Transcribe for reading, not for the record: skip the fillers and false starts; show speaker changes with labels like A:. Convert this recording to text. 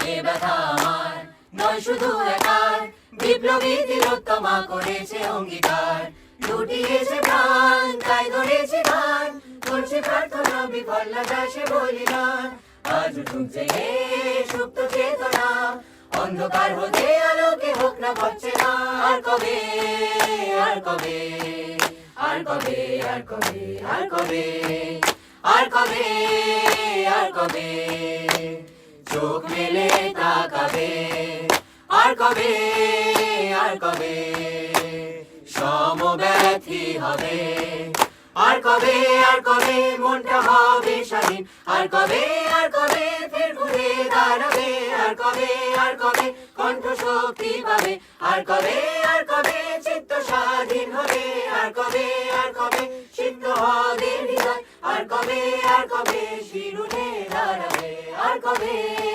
A: এ ব্যথা আমার নয় শুধু একার, বিপ্লবী তিলোত্তমা করেছে অঙ্গীকার। লুটিয়েছে প্রাণ তাই ধরেছি গান, করছি প্রার্থনা বিফল না যায় সে বলিদান। আজ উঠুক জেগে সুপ্ত চেতনা, অন্ধকার হতে আলোকে হোক না পচ্ছে না। আর কবে আর কবে আর কবে আর কবে আর কবে আর কবে আর কবে চোখ মেলে তাকাবে। আর কবে আর কবে সমব্যথী হবে। আর কবে মনটা হবে স্বাধীন। আর কবে ফের ঘুরে দাঁড়াবে। আর কবে কণ্ঠ শক্তি পাবে। আর কবে চিত্ত স্বাধীন হবে। আর কবে সিদ্ধ হবে হৃদয়। আর কবে শিরুনে দাঁড়াবে। আর কবে